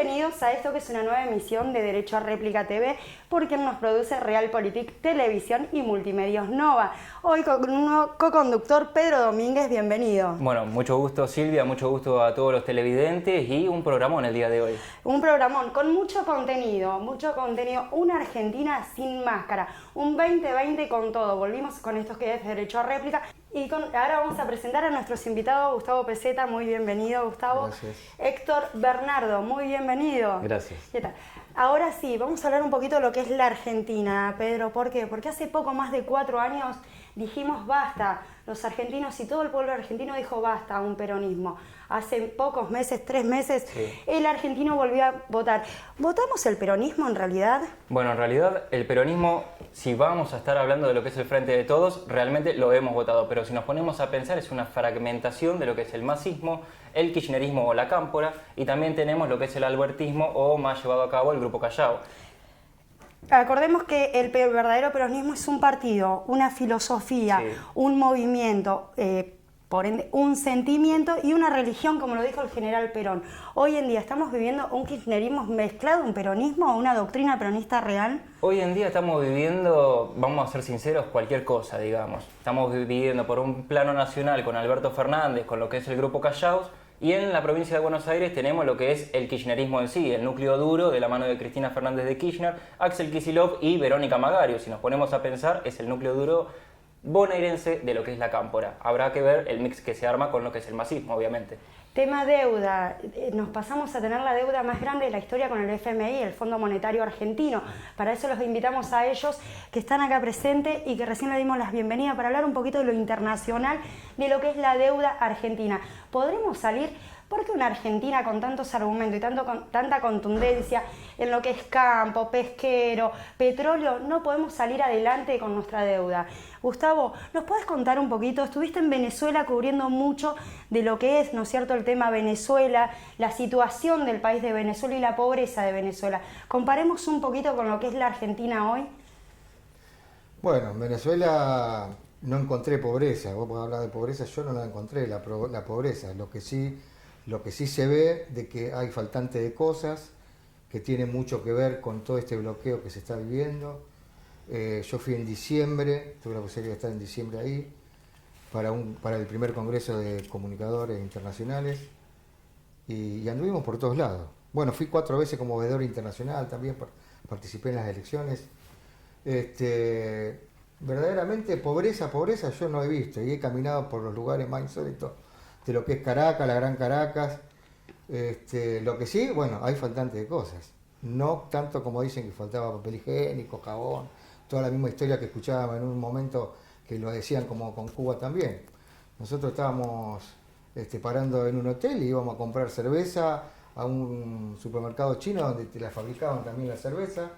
Bienvenidos a esto que es una nueva emisión de Derecho a Réplica TV, por quien nos produce Realpolitik Televisión y Multimedios Nova. Hoy con un nuevo co-conductor, Pedro Domínguez, bienvenido. Bueno, mucho gusto Silvia, mucho gusto a todos los televidentes y un programón el día de hoy. Un programón con mucho contenido, una Argentina sin máscara, un 2020 con todo. Volvimos con esto que es Derecho a Réplica. Y ahora vamos a presentar a nuestros invitados. Gustavo Peseta, muy bienvenido, Gustavo. Gracias. Héctor Bernardo, muy bienvenido. Gracias. ¿Qué tal? Ahora sí, vamos a hablar un poquito de lo que es la Argentina, Pedro. ¿Por qué? Porque hace poco más de 4 años dijimos basta. Los argentinos y todo el pueblo argentino dijo basta a un peronismo. Hace pocos meses, 3 meses, sí, el argentino volvió a votar. ¿Votamos el peronismo en realidad? Bueno, en realidad el peronismo, si vamos a estar hablando de lo que es el Frente de Todos, realmente lo hemos votado. Pero si nos ponemos a pensar, es una fragmentación de lo que es el masismo, el kirchnerismo o la cámpora, y también tenemos lo que es el albertismo o, más llevado a cabo, el Grupo Callao. Acordemos que el verdadero peronismo es un partido, una filosofía, sí, un movimiento, por ende, un sentimiento y una religión, como lo dijo el general Perón. Hoy en día estamos viviendo un kirchnerismo mezclado, un peronismo o una doctrina peronista real. Hoy en día estamos viviendo, vamos a ser sinceros, cualquier cosa, digamos. Estamos viviendo por un plano nacional con Alberto Fernández, con lo que es el Grupo Callao, y en la provincia de Buenos Aires tenemos lo que es el kirchnerismo en sí, el núcleo duro de la mano de Cristina Fernández de Kirchner, Axel Kicillof y Verónica Magario. Si nos ponemos a pensar, es el núcleo duro bonaerense de lo que es la cámpora. Habrá que ver el mix que se arma con lo que es el masismo, obviamente. Tema deuda. Nos pasamos a tener la deuda más grande de la historia con el FMI, el Fondo Monetario Argentino. Para eso los invitamos a ellos que están acá presentes y que recién le dimos las bienvenidas para hablar un poquito de lo internacional, de lo que es la deuda argentina. ¿Podremos salir? Porque una Argentina con tantos argumentos y tanta contundencia en lo que es campo, pesquero, petróleo, no podemos salir adelante con nuestra deuda. Gustavo, ¿nos puedes contar un poquito? Estuviste en Venezuela cubriendo mucho de lo que es, ¿no es cierto?, el tema Venezuela, la situación del país de Venezuela y la pobreza de Venezuela. Comparemos un poquito con lo que es la Argentina hoy. Bueno, en Venezuela no encontré pobreza. Vos podés hablar de pobreza, yo no la encontré, la pobreza. Lo que sí se ve de que hay faltante de cosas, que tiene mucho que ver con todo este bloqueo que se está viviendo. Yo fui en diciembre, tuve la posibilidad de estar en diciembre ahí, para el primer congreso de comunicadores internacionales, y anduvimos por todos lados. Bueno, fui 4 veces como veedor internacional también, participé en las elecciones. Verdaderamente pobreza yo no he visto, y he caminado por los lugares más insólitos de lo que es Caracas, la Gran Caracas. Lo que sí, bueno, hay faltante de cosas. No tanto como dicen que faltaba papel higiénico, jabón, toda la misma historia que escuchábamos en un momento que lo decían como con Cuba también. Nosotros estábamos parando en un hotel y íbamos a comprar cerveza a un supermercado chino donde te la fabricaban también la cerveza.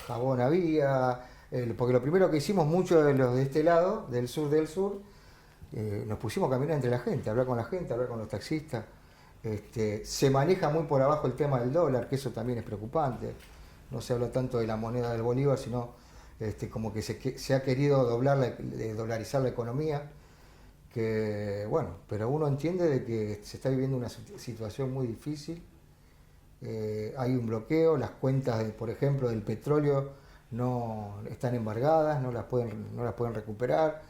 Jabón había, porque lo primero que hicimos muchos de los de este lado, del sur, nos pusimos a caminar entre la gente, a hablar con la gente, a hablar con los taxistas. Se maneja muy por abajo el tema del dólar, que eso también es preocupante. No se habla tanto de la moneda del bolívar, sino como que se ha querido dolarizar la economía. Que, bueno, pero uno entiende de que se está viviendo una situación muy difícil. Hay un bloqueo, las cuentas, por ejemplo, del petróleo no están embargadas, no las pueden recuperar.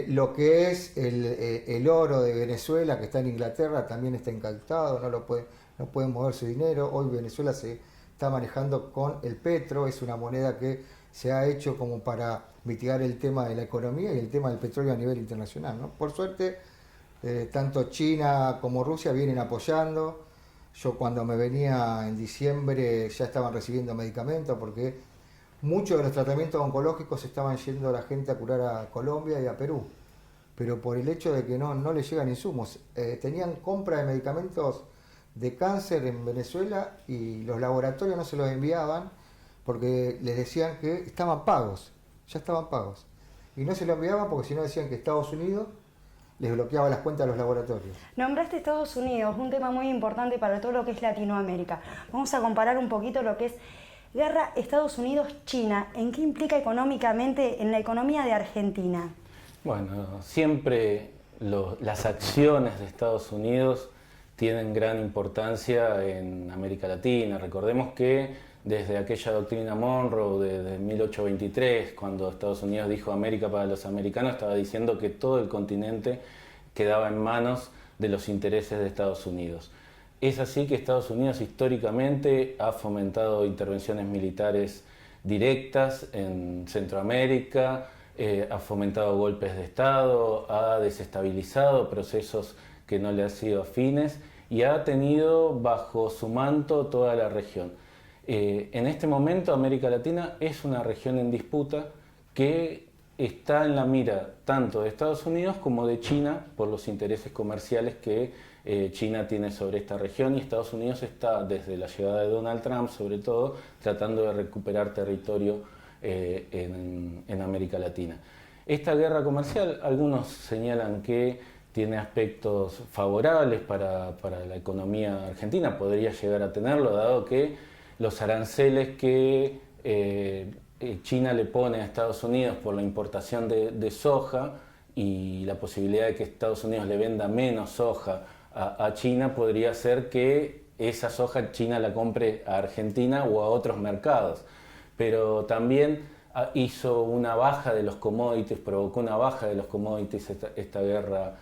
Lo que es el oro de Venezuela, que está en Inglaterra, también está incautado, no pueden mover su dinero. Hoy Venezuela se está manejando con el petro, es una moneda que se ha hecho como para mitigar el tema de la economía y el tema del petróleo a nivel internacional, ¿no? Por suerte, tanto China como Rusia vienen apoyando. Yo cuando me venía en diciembre ya estaban recibiendo medicamentos porque muchos de los tratamientos oncológicos estaban yendo a la gente a curar a Colombia y a Perú, pero por el hecho de que no les llegan insumos. Tenían compra de medicamentos de cáncer en Venezuela y los laboratorios no se los enviaban porque les decían que estaban pagos, ya estaban pagos. Y no se los enviaban porque si no decían que Estados Unidos les bloqueaba las cuentas a los laboratorios. Nombraste Estados Unidos, un tema muy importante para todo lo que es Latinoamérica. Vamos a comparar un poquito lo que es guerra Estados Unidos-China. ¿En qué implica económicamente en la economía de Argentina? Bueno, siempre las acciones de Estados Unidos tienen gran importancia en América Latina. Recordemos que desde aquella doctrina Monroe de 1823, cuando Estados Unidos dijo América para los americanos, estaba diciendo que todo el continente quedaba en manos de los intereses de Estados Unidos. Es así que Estados Unidos históricamente ha fomentado intervenciones militares directas en Centroamérica, ha fomentado golpes de Estado, ha desestabilizado procesos que no le han sido afines y ha tenido bajo su manto toda la región. En este momento América Latina es una región en disputa que está en la mira tanto de Estados Unidos como de China por los intereses comerciales que China tiene sobre esta región, y Estados Unidos está, desde la llegada de Donald Trump sobre todo, tratando de recuperar territorio en América Latina. Esta guerra comercial, algunos señalan que tiene aspectos favorables para la economía argentina, podría llegar a tenerlo, dado que los aranceles que China le pone a Estados Unidos por la importación de soja y la posibilidad de que Estados Unidos le venda menos soja a China, podría ser que esa soja China la compre a Argentina o a otros mercados. Pero también hizo una baja de los commodities, provocó una baja de los commodities esta guerra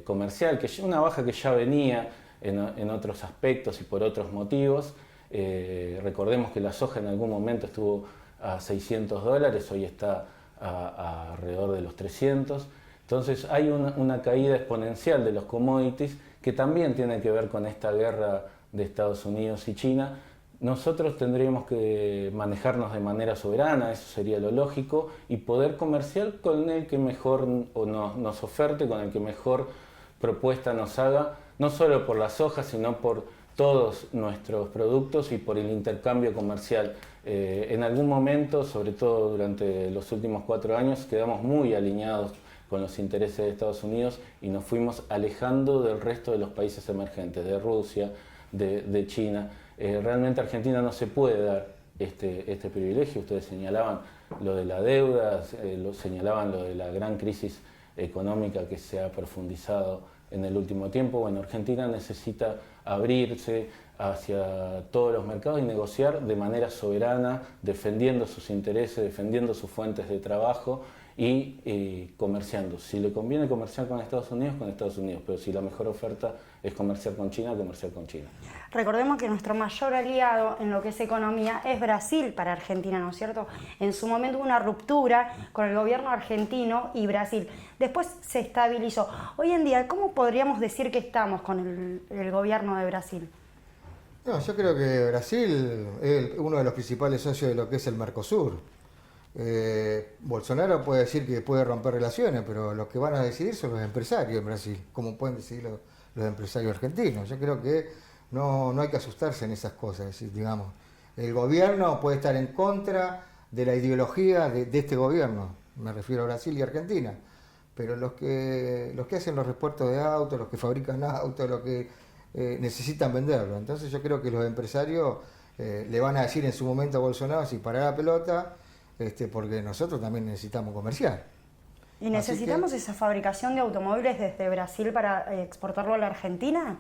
comercial, que una baja que ya venía en otros aspectos y por otros motivos. Recordemos que la soja en algún momento estuvo a $600, hoy está a alrededor de los 300. Entonces hay una caída exponencial de los commodities que también tiene que ver con esta guerra de Estados Unidos y China. Nosotros tendríamos que manejarnos de manera soberana, eso sería lo lógico, y poder comerciar con el que mejor nos oferte, con el que mejor propuesta nos haga, no solo por las hojas, sino por todos nuestros productos y por el intercambio comercial. En algún momento, sobre todo durante los últimos 4 años, quedamos muy alineados con los intereses de Estados Unidos y nos fuimos alejando del resto de los países emergentes, de Rusia, de China. Realmente Argentina no se puede dar este privilegio. Ustedes señalaban lo de la deuda, señalaban lo de la gran crisis económica que se ha profundizado en el último tiempo. Bueno, Argentina necesita abrirse hacia todos los mercados y negociar de manera soberana, defendiendo sus intereses, defendiendo sus fuentes de trabajo y comerciando. Si le conviene comerciar con Estados Unidos, pero si la mejor oferta es comerciar con China, comerciar con China. Recordemos que nuestro mayor aliado en lo que es economía es Brasil para Argentina, ¿no es cierto? En su momento hubo una ruptura con el gobierno argentino y Brasil. Después se estabilizó. Hoy en día, ¿cómo podríamos decir que estamos con el gobierno de Brasil? No, yo creo que Brasil es uno de los principales socios de lo que es el Mercosur. Bolsonaro puede decir que puede romper relaciones, pero los que van a decidir son los empresarios en Brasil, como pueden decidir los empresarios argentinos. Yo creo que no hay que asustarse en esas cosas. Es decir, digamos, el gobierno puede estar en contra de la ideología de este gobierno, me refiero a Brasil y Argentina, pero los que hacen los repuestos de autos, los que fabrican autos, los que necesitan venderlo. Entonces yo creo que los empresarios le van a decir en su momento a Bolsonaro si para la pelota, porque nosotros también necesitamos comerciar. ¿Y necesitamos esa fabricación de automóviles desde Brasil para exportarlo a la Argentina?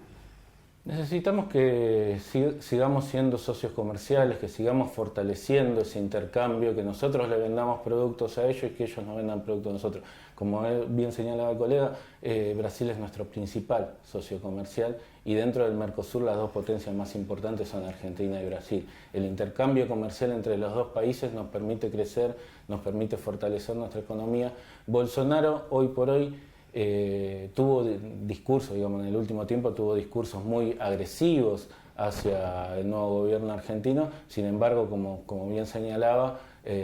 Necesitamos que sigamos siendo socios comerciales, que sigamos fortaleciendo ese intercambio, que nosotros le vendamos productos a ellos y que ellos nos vendan productos a nosotros. Como bien señalaba el colega, Brasil es nuestro principal socio comercial y dentro del Mercosur las dos potencias más importantes son Argentina y Brasil. El intercambio comercial entre los dos países nos permite crecer, nos permite fortalecer nuestra economía. Bolsonaro hoy por hoy tuvo discursos, digamos, en el último tiempo tuvo discursos muy agresivos hacia el nuevo gobierno argentino. Sin embargo, como bien señalaba,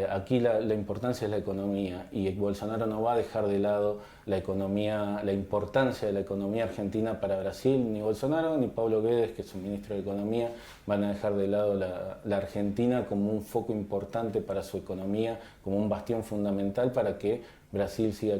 aquí la importancia es la economía y Bolsonaro no va a dejar de lado la economía, la importancia de la economía argentina para Brasil. Ni Bolsonaro ni Pablo Guedes, que es su ministro de Economía, van a dejar de lado la Argentina como un foco importante para su economía, como un bastión fundamental para que Brasil siga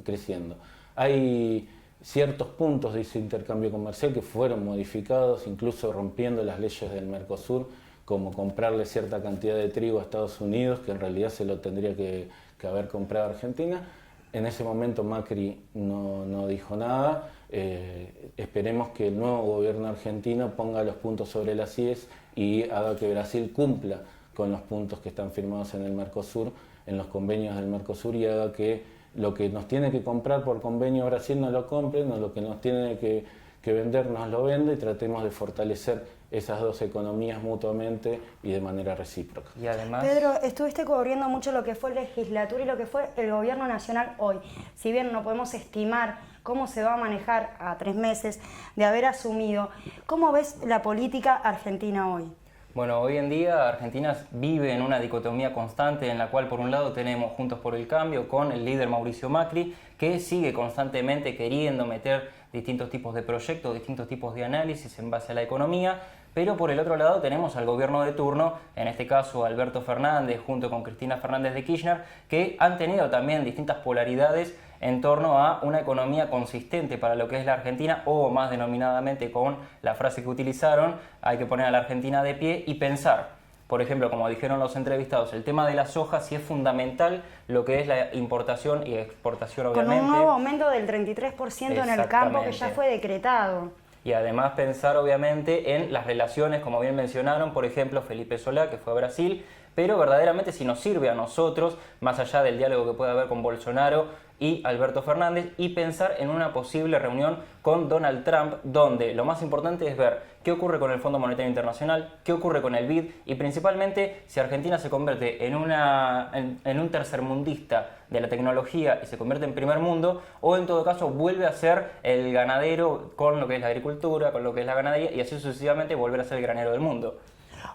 creciendo. Hay ciertos puntos de ese intercambio comercial que fueron modificados, incluso rompiendo las leyes del Mercosur, como comprarle cierta cantidad de trigo a Estados Unidos, que en realidad se lo tendría que haber comprado a Argentina. En ese momento Macri no dijo nada, esperemos que el nuevo gobierno argentino ponga los puntos sobre las IES y haga que Brasil cumpla con los puntos que están firmados en el Mercosur, en los convenios del Mercosur, y haga que lo que nos tiene que comprar por convenio Brasil no lo compre, no lo que nos tiene que vender nos lo vende, y tratemos de fortalecer esas dos economías mutuamente y de manera recíproca. Y además, Pedro, estuviste cubriendo mucho lo que fue legislatura y lo que fue el gobierno nacional hoy. Si bien no podemos estimar cómo se va a manejar a 3 meses de haber asumido, ¿cómo ves la política argentina hoy? bueno, hoy en día Argentina vive en una dicotomía constante en la cual por un lado tenemos Juntos por el Cambio con el líder Mauricio Macri, que sigue constantemente queriendo meter distintos tipos de proyectos, distintos tipos de análisis en base a la economía, pero por el otro lado tenemos al gobierno de turno, en este caso Alberto Fernández junto con Cristina Fernández de Kirchner, que han tenido también distintas polaridades en torno a una economía consistente para lo que es la Argentina, o más denominadamente con la frase que utilizaron, hay que poner a la Argentina de pie y pensar. Por ejemplo, como dijeron los entrevistados, el tema de la soja sí es fundamental, lo que es la importación y exportación, obviamente. Con un nuevo aumento del 33% en el campo que ya fue decretado. Y además pensar obviamente en las relaciones, como bien mencionaron, por ejemplo Felipe Solá, que fue a Brasil, pero verdaderamente si nos sirve a nosotros, más allá del diálogo que puede haber con Bolsonaro y Alberto Fernández, y pensar en una posible reunión con Donald Trump, donde lo más importante es ver qué ocurre con el Fondo Monetario Internacional, qué ocurre con el BID, y principalmente si Argentina se convierte en un tercermundista de la tecnología y se convierte en primer mundo, o en todo caso vuelve a ser el ganadero con lo que es la agricultura, con lo que es la ganadería, y así sucesivamente volver a ser el granero del mundo.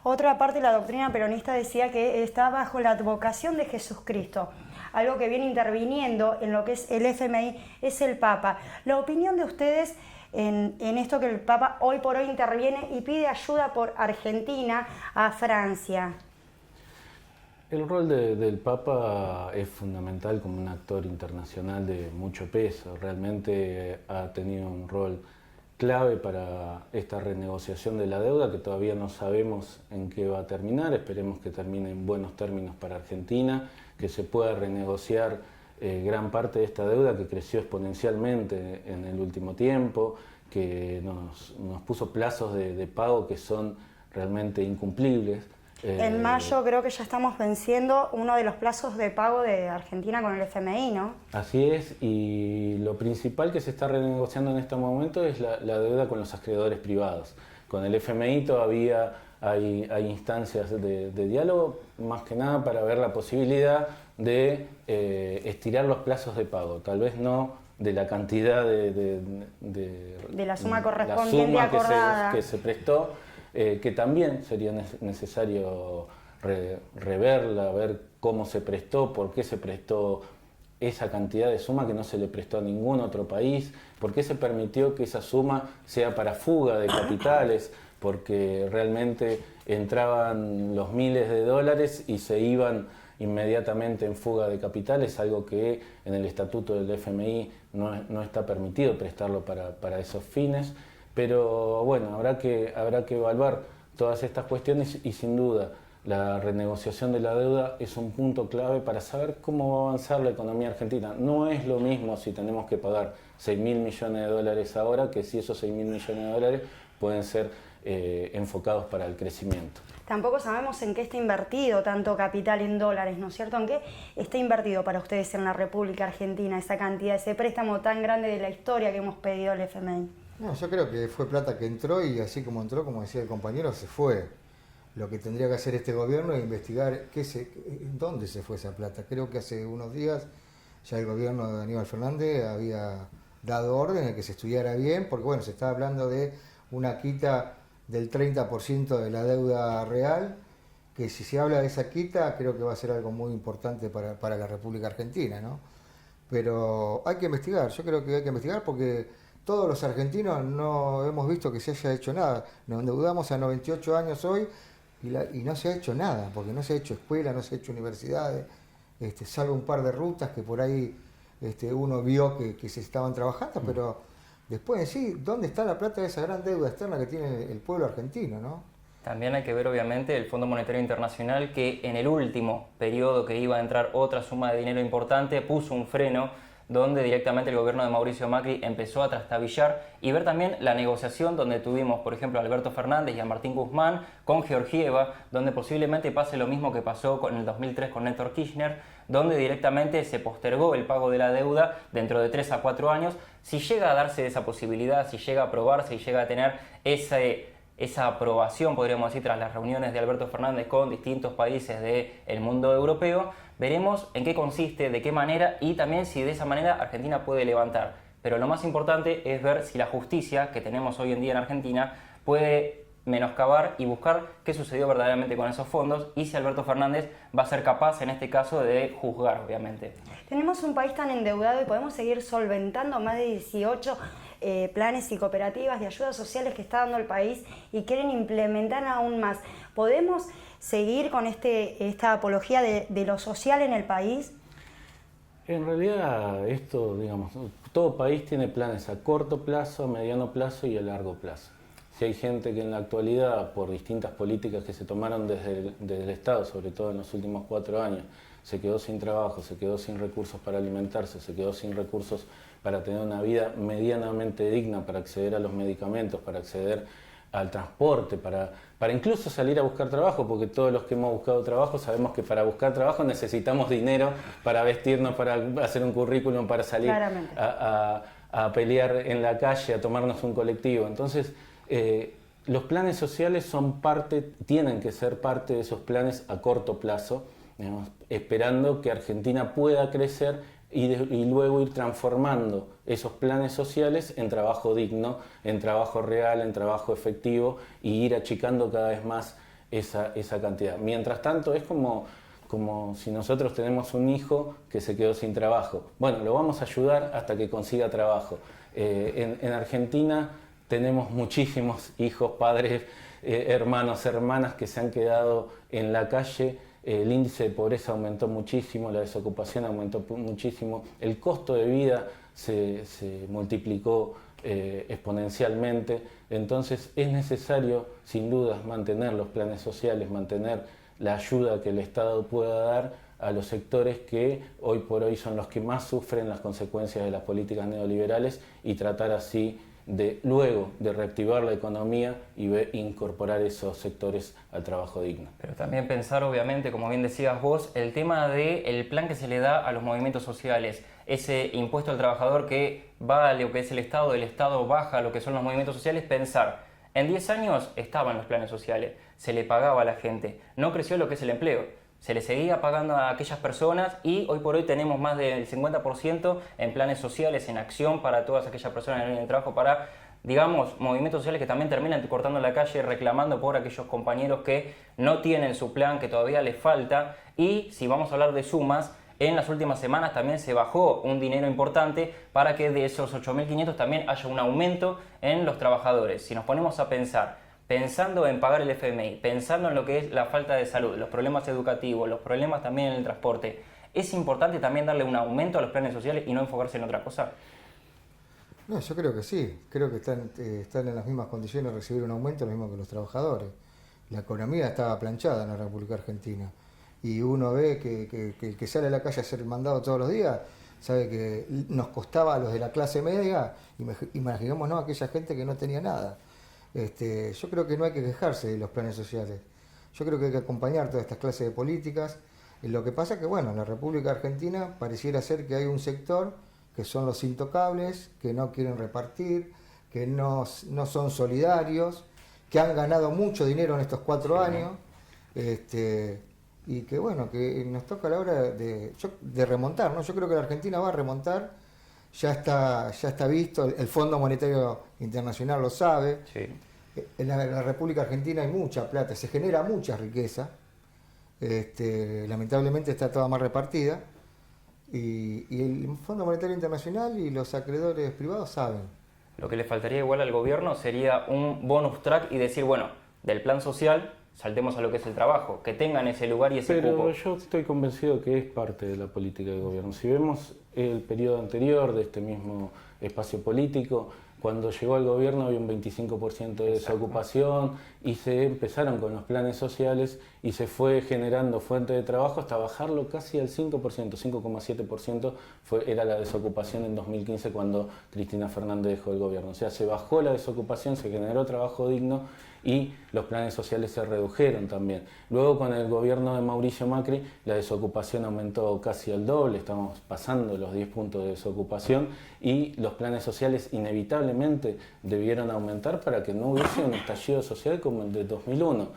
Otra parte de la doctrina peronista decía que está bajo la advocación de Jesucristo. Algo que viene interviniendo en lo que es el FMI es el Papa. La opinión de ustedes en esto que el Papa hoy por hoy interviene y pide ayuda por Argentina a Francia. El rol del Papa es fundamental como un actor internacional de mucho peso. Realmente ha tenido un rol clave para esta renegociación de la deuda, que todavía no sabemos en qué va a terminar. Esperemos que termine en buenos términos para Argentina, que se pueda renegociar gran parte de esta deuda que creció exponencialmente en el último tiempo, que nos puso plazos de pago que son realmente incumplibles. En mayo creo que ya estamos venciendo uno de los plazos de pago de Argentina con el FMI, ¿no? Así es, y lo principal que se está renegociando en este momento es la deuda con los acreedores privados. Con el FMI todavía hay instancias de diálogo, más que nada para ver la posibilidad de estirar los plazos de pago, tal vez no de la cantidad de la suma correspondiente la suma acordada que se prestó, que también sería necesario reverla, ver cómo se prestó, por qué se prestó esa cantidad de suma que no se le prestó a ningún otro país, por qué se permitió que esa suma sea para fuga de capitales, porque realmente entraban los miles de dólares y se iban inmediatamente en fuga de capitales, algo que en el estatuto del FMI no está permitido prestarlo para esos fines. Pero bueno, habrá que evaluar todas estas cuestiones y sin duda la renegociación de la deuda es un punto clave para saber cómo va a avanzar la economía argentina. No es lo mismo si tenemos que pagar 6.000 millones de dólares ahora que si esos 6.000 millones de dólares pueden ser enfocados para el crecimiento. Tampoco sabemos en qué está invertido tanto capital en dólares, ¿no es cierto? ¿En qué está invertido para ustedes en la República Argentina esa cantidad, ese préstamo tan grande de la historia que hemos pedido al FMI? No, yo creo que fue plata que entró y así como entró, como decía el compañero, se fue. Lo que tendría que hacer este gobierno es investigar dónde se fue esa plata. Creo que hace unos días ya el gobierno de Aníbal Fernández había dado orden de que se estudiara bien, porque bueno, se estaba hablando de una quita del 30% de la deuda real, que si se habla de esa quita creo que va a ser algo muy importante para la República Argentina, ¿no? Pero hay que investigar, yo creo que hay que investigar porque todos los argentinos no hemos visto que se haya hecho nada. Nos endeudamos a 98 años hoy y no se ha hecho nada, porque no se ha hecho escuela, no se ha hecho universidades, salvo un par de rutas que por ahí uno vio que se estaban trabajando, pero después en sí, ¿dónde está la plata de esa gran deuda externa que tiene el pueblo argentino, ¿no? También hay que ver obviamente el Fondo Monetario Internacional, que en el último periodo que iba a entrar otra suma de dinero importante puso un freno donde directamente el gobierno de Mauricio Macri empezó a trastabillar, y ver también la negociación donde tuvimos, por ejemplo, a Alberto Fernández y a Martín Guzmán con Georgieva, donde posiblemente pase lo mismo que pasó en el 2003 con Néstor Kirchner, donde directamente se postergó el pago de la deuda dentro de 3 a 4 años. Si llega a darse esa posibilidad, si llega a aprobarse y llega a tener esa aprobación, podríamos decir, tras las reuniones de Alberto Fernández con distintos países del mundo europeo, veremos en qué consiste, de qué manera, y también si de esa manera Argentina puede levantar. Pero lo más importante es ver si la justicia que tenemos hoy en día en Argentina puede menoscabar y buscar qué sucedió verdaderamente con esos fondos, y si Alberto Fernández va a ser capaz en este caso de juzgar, obviamente. Tenemos un país tan endeudado y podemos seguir solventando más de 18 planes y cooperativas de ayudas sociales que está dando el país y quieren implementar aún más. ¿Podemos seguir con esta apología de lo social en el país? En realidad esto, digamos, todo país tiene planes a corto plazo, a mediano plazo y a largo plazo. Si hay gente que en la actualidad, por distintas políticas que se tomaron desde el Estado, sobre todo en los últimos 4 años, se quedó sin trabajo, se quedó sin recursos para alimentarse, se quedó sin recursos para tener una vida medianamente digna, para acceder a los medicamentos, para acceder al transporte, para incluso salir a buscar trabajo, porque todos los que hemos buscado trabajo sabemos que para buscar trabajo necesitamos dinero para vestirnos, para hacer un currículum, para salir a pelear en la calle, a tomarnos un colectivo. Entonces, los planes sociales tienen que ser parte de esos planes a corto plazo, digamos, esperando que Argentina pueda crecer y luego ir transformando esos planes sociales en trabajo digno, en trabajo real, en trabajo efectivo, y ir achicando cada vez más esa cantidad. Mientras tanto, es como si nosotros tenemos un hijo que se quedó sin trabajo. Bueno, lo vamos a ayudar hasta que consiga trabajo. En Argentina tenemos muchísimos hijos, padres, hermanos, hermanas que se han quedado en la calle. El índice de pobreza aumentó muchísimo, la desocupación aumentó muchísimo, el costo de vida se multiplicó exponencialmente. Entonces es necesario, sin dudas, mantener los planes sociales, mantener la ayuda que el Estado pueda dar a los sectores que hoy por hoy son los que más sufren las consecuencias de las políticas neoliberales, y tratar así luego de reactivar la economía y incorporar esos sectores al trabajo digno. Pero también pensar, obviamente, como bien decías vos, el tema del plan que se le da a los movimientos sociales, ese impuesto al trabajador que va a lo que es el Estado baja a lo que son los movimientos sociales. Pensar, en 10 años estaban los planes sociales, se le pagaba a la gente, no creció lo que es el empleo. Se le seguía pagando a aquellas personas, y hoy por hoy tenemos más del 50% en planes sociales, en acción para todas aquellas personas en el trabajo, para, digamos, movimientos sociales que también terminan cortando la calle, reclamando por aquellos compañeros que no tienen su plan, que todavía les falta. Y si vamos a hablar de sumas, en las últimas semanas también se bajó un dinero importante para que de esos 8.500 también haya un aumento en los trabajadores. Si nos ponemos a pensando en pagar el FMI, pensando en lo que es la falta de salud, los problemas educativos, los problemas también en el transporte, ¿es importante también darle un aumento a los planes sociales y no enfocarse en otra cosa? No, yo creo que sí. Creo que están en las mismas condiciones de recibir un aumento, lo mismo que los trabajadores. La economía estaba planchada en la República Argentina. Y uno ve que sale a la calle a ser mandado todos los días, sabe que nos costaba a los de la clase media, imaginémonos aquella gente que no tenía nada. Yo creo que no hay que quejarse de los planes sociales. Yo creo que hay que acompañar todas estas clases de políticas. Lo que pasa es que, bueno, en la República Argentina pareciera ser que hay un sector que son los intocables, que no quieren repartir, que no son solidarios, que han ganado mucho dinero en estos 4 años, y que, bueno, que nos toca a la hora de remontar, ¿no? Yo creo que la Argentina va a remontar. Ya está visto, el Fondo Monetario Internacional lo sabe. Sí. En la República Argentina hay mucha plata, se genera mucha riqueza. Lamentablemente está toda más repartida. Y el Fondo Monetario Internacional y los acreedores privados saben. Lo que le faltaría igual al gobierno sería un bonus track y decir, bueno, del plan social saltemos a lo que es el trabajo, que tengan ese lugar y ese cupo. Pero yo estoy convencido que es parte de la política de gobierno. Si vemos el periodo anterior de este mismo espacio político, Cuando llegó al gobierno había un 25% de desocupación y se empezaron con los planes sociales y se fue generando fuente de trabajo hasta bajarlo casi al 5%, 5,7% era la desocupación en 2015 cuando Cristina Fernández dejó el gobierno. O sea, se bajó la desocupación, se generó trabajo digno y los planes sociales se redujeron también. Luego con el gobierno de Mauricio Macri la desocupación aumentó casi al doble, estamos pasando los 10 puntos de desocupación y los planes sociales inevitablemente debieron aumentar para que no hubiese un estallido social como el de 2001.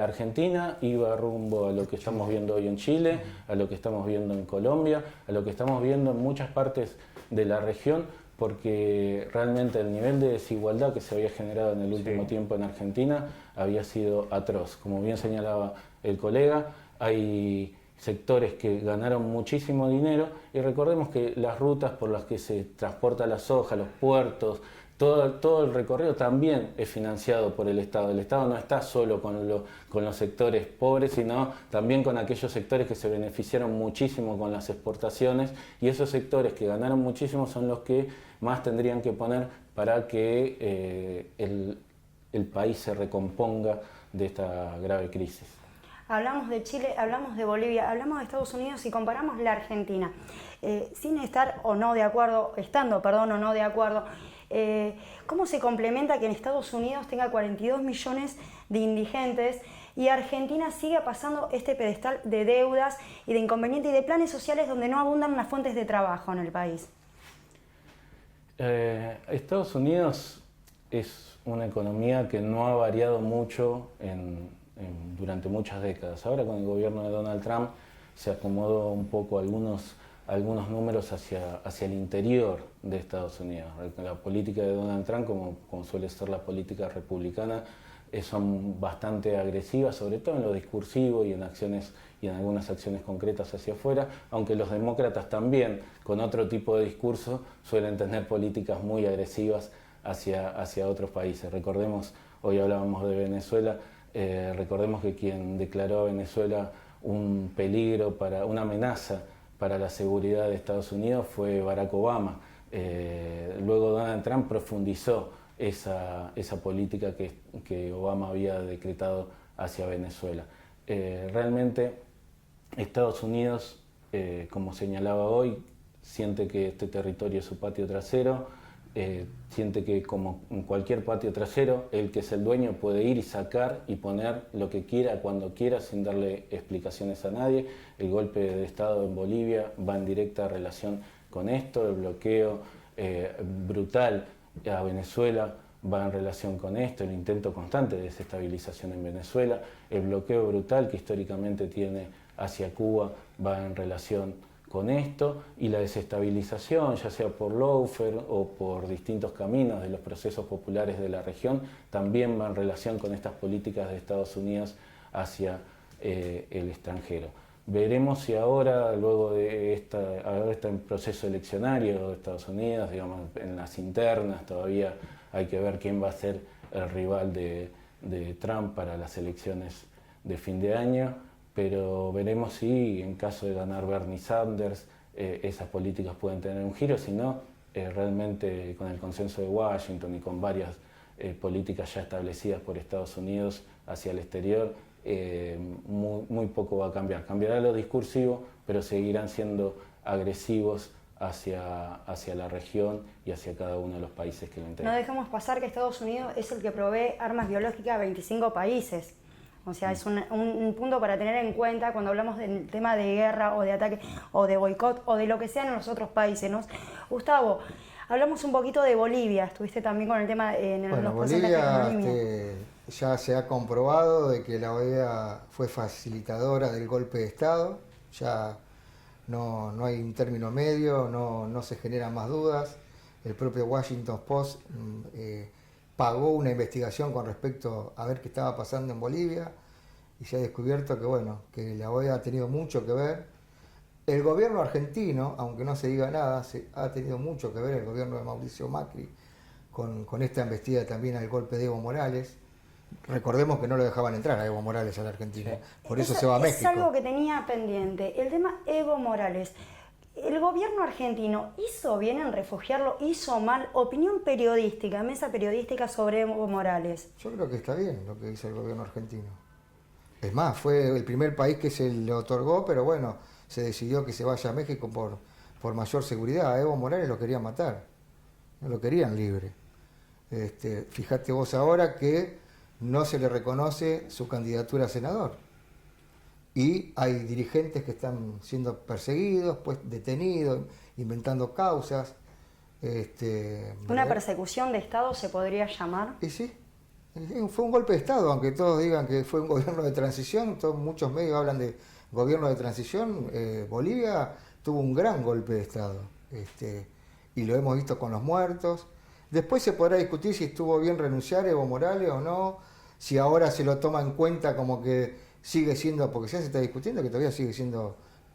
Argentina iba rumbo a lo que estamos viendo hoy en Chile, a lo que estamos viendo en Colombia, a lo que estamos viendo en muchas partes de la región, porque realmente el nivel de desigualdad que se había generado en el último tiempo en Argentina había sido atroz. Como bien señalaba el colega, hay sectores que ganaron muchísimo dinero y recordemos que las rutas por las que se transporta la soja, los puertos, todo el recorrido también es financiado por el Estado. El Estado no está solo con los sectores pobres, sino también con aquellos sectores que se beneficiaron muchísimo con las exportaciones y esos sectores que ganaron muchísimo son los que más tendrían que poner para que el país se recomponga de esta grave crisis. Hablamos de Chile, hablamos de Bolivia, hablamos de Estados Unidos y comparamos la Argentina. Sin estar o no de acuerdo, estando, perdón, o no de acuerdo, ¿cómo se complementa que en Estados Unidos tenga 42 millones de indigentes y Argentina siga pasando este pedestal de deudas y de inconvenientes y de planes sociales donde no abundan las fuentes de trabajo en el país? Estados Unidos es una economía que no ha variado mucho durante muchas décadas. Ahora con el gobierno de Donald Trump se acomodó un poco algunos números hacia el interior de Estados Unidos. La política de Donald Trump, como suele ser la política republicana, son bastante agresivas, sobre todo en lo discursivo y en algunas acciones concretas hacia afuera, aunque los demócratas también, con otro tipo de discurso, suelen tener políticas muy agresivas hacia otros países. Recordemos, hoy hablábamos de Venezuela, recordemos que quien declaró a Venezuela un peligro, una amenaza para la seguridad de Estados Unidos fue Barack Obama. Luego Donald Trump profundizó esa política que Obama había decretado hacia Venezuela. Realmente Estados Unidos, como señalaba hoy, siente que este territorio es su patio trasero, siente que como en cualquier patio trasero, el que es el dueño puede ir y sacar y poner lo que quiera, cuando quiera, sin darle explicaciones a nadie. El golpe de Estado en Bolivia va en directa relación con esto, el bloqueo brutal a Venezuela va en relación con esto, el intento constante de desestabilización en Venezuela, el bloqueo brutal que históricamente tiene hacia Cuba va en relación con esto, y la desestabilización, ya sea por lawfare o por distintos caminos de los procesos populares de la región, también va en relación con estas políticas de Estados Unidos hacia el extranjero. Veremos si ahora, luego de este proceso eleccionario de Estados Unidos, digamos, en las internas, todavía hay que ver quién va a ser el rival de Trump para las elecciones de fin de año, pero veremos si en caso de ganar Bernie Sanders esas políticas pueden tener un giro, si no, realmente con el consenso de Washington y con varias políticas ya establecidas por Estados Unidos hacia el exterior, muy poco va a cambiar. Cambiará lo discursivo, pero seguirán siendo agresivos hacia la región y hacia cada uno de los países que lo integran. No dejemos pasar que Estados Unidos es el que provee armas biológicas a 25 países. O sea, es un punto para tener en cuenta cuando hablamos del tema de guerra o de ataque o de boicot o de lo que sea en los otros países, ¿no? Gustavo, hablamos un poquito de Bolivia. Estuviste también con el tema en los porcentajes de Bolivia. Ya se ha comprobado de que la OEA fue facilitadora del golpe de Estado. Ya no hay un término medio, no se generan más dudas. El propio Washington Post pagó una investigación con respecto a ver qué estaba pasando en Bolivia y se ha descubierto que la OEA ha tenido mucho que ver. El gobierno argentino, aunque no se diga nada, ha tenido mucho que ver el gobierno de Mauricio Macri con esta embestida también al golpe de Evo Morales. Recordemos que no lo dejaban entrar a Evo Morales a la Argentina, por eso se va a México. Es algo que tenía pendiente, el tema Evo Morales. ¿El gobierno argentino hizo bien en refugiarlo? ¿Hizo mal? Opinión periodística, mesa periodística sobre Evo Morales. Yo creo que está bien lo que hizo el gobierno argentino. Es más, fue el primer país que se le otorgó, pero bueno, se decidió que se vaya a México por mayor seguridad. A Evo Morales lo querían matar, no lo querían libre. Fíjate vos ahora que no se le reconoce su candidatura a senador. Y hay dirigentes que están siendo perseguidos, pues detenidos, inventando causas. ¿Una persecución de Estado se podría llamar? Y sí, fue un golpe de Estado, aunque todos digan que fue un gobierno de transición, muchos medios hablan de gobierno de transición. Bolivia tuvo un gran golpe de Estado, y lo hemos visto con los muertos. Después se podrá discutir si estuvo bien renunciar Evo Morales o no, si ahora se lo toma en cuenta como que sigue siendo, porque ya se está discutiendo que todavía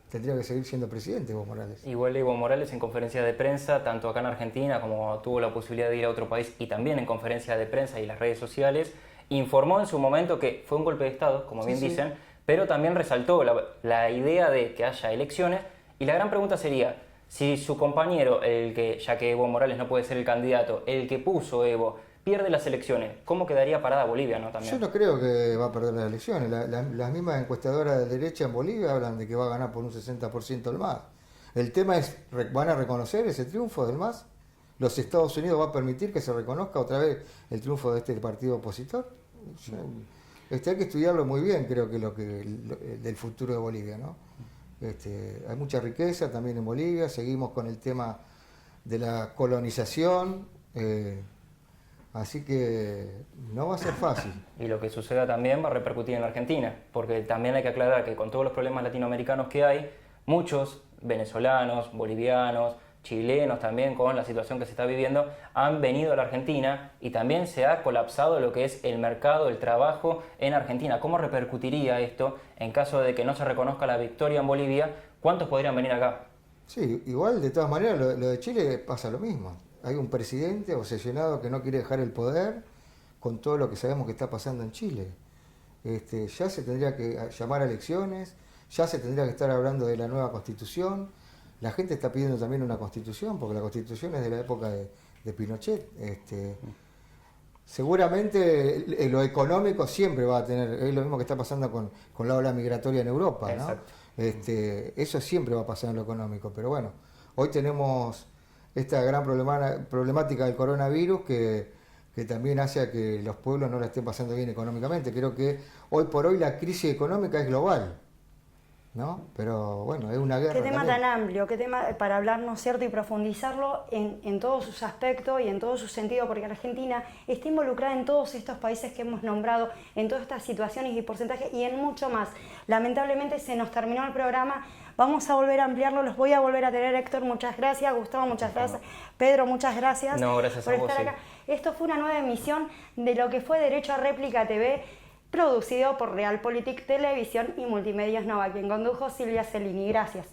tendría que seguir siendo presidente Evo Morales. Igual Evo Morales en conferencia de prensa, tanto acá en Argentina como tuvo la posibilidad de ir a otro país y también en conferencia de prensa y las redes sociales, informó en su momento que fue un golpe de Estado, como bien dicen, pero también resaltó la idea de que haya elecciones, y la gran pregunta sería, si su compañero, ya que Evo Morales no puede ser el candidato, el que puso Evo, pierde las elecciones, ¿cómo quedaría parada Bolivia, no? También. Yo no creo que va a perder las elecciones. Las mismas encuestadoras de derecha en Bolivia hablan de que va a ganar por un 60% el MAS. El tema es, ¿van a reconocer ese triunfo del MAS? ¿Los Estados Unidos va a permitir que se reconozca otra vez el triunfo de este partido opositor? Hay que estudiarlo muy bien, creo que del futuro de Bolivia, ¿no? Hay mucha riqueza también en Bolivia, seguimos con el tema de la colonización, así que no va a ser fácil. Y lo que suceda también va a repercutir en la Argentina, porque también hay que aclarar que con todos los problemas latinoamericanos que hay, muchos venezolanos, bolivianos, chilenos también, con la situación que se está viviendo, han venido a la Argentina y también se ha colapsado lo que es el mercado, el trabajo en Argentina. ¿Cómo repercutiría esto en caso de que no se reconozca la victoria en Bolivia? ¿Cuántos podrían venir acá? Sí, igual de todas maneras lo de Chile pasa lo mismo. Hay un presidente obsesionado que no quiere dejar el poder con todo lo que sabemos que está pasando en Chile. Ya se tendría que llamar a elecciones, ya se tendría que estar hablando de la nueva constitución. La gente está pidiendo también una constitución, porque la constitución es de la época de Pinochet. Seguramente lo económico siempre va a tener, es lo mismo que está pasando con la ola migratoria en Europa, ¿no? Eso siempre va a pasar en lo económico, pero bueno, hoy tenemos esta gran problemática del coronavirus que también hace a que los pueblos no la estén pasando bien económicamente. Creo que hoy por hoy la crisis económica es global, ¿no? Pero bueno, es una guerra. Qué tema también. tan amplio, qué tema para hablar, ¿no es cierto?, y profundizarlo en todos sus aspectos y en todo su sentido, porque Argentina está involucrada en todos estos países que hemos nombrado, en todas estas situaciones y porcentajes y en mucho más. Lamentablemente se nos terminó el programa, vamos a volver a ampliarlo, los voy a volver a tener. Héctor, muchas gracias, Gustavo, muchas gracias, Pedro, muchas gracias, gracias por a vos, estar acá. Esto fue una nueva emisión de lo que fue Derecho a Réplica TV, producido por Realpolitik Televisión y Multimedios Nova, quien condujo Silvia Celini. Gracias.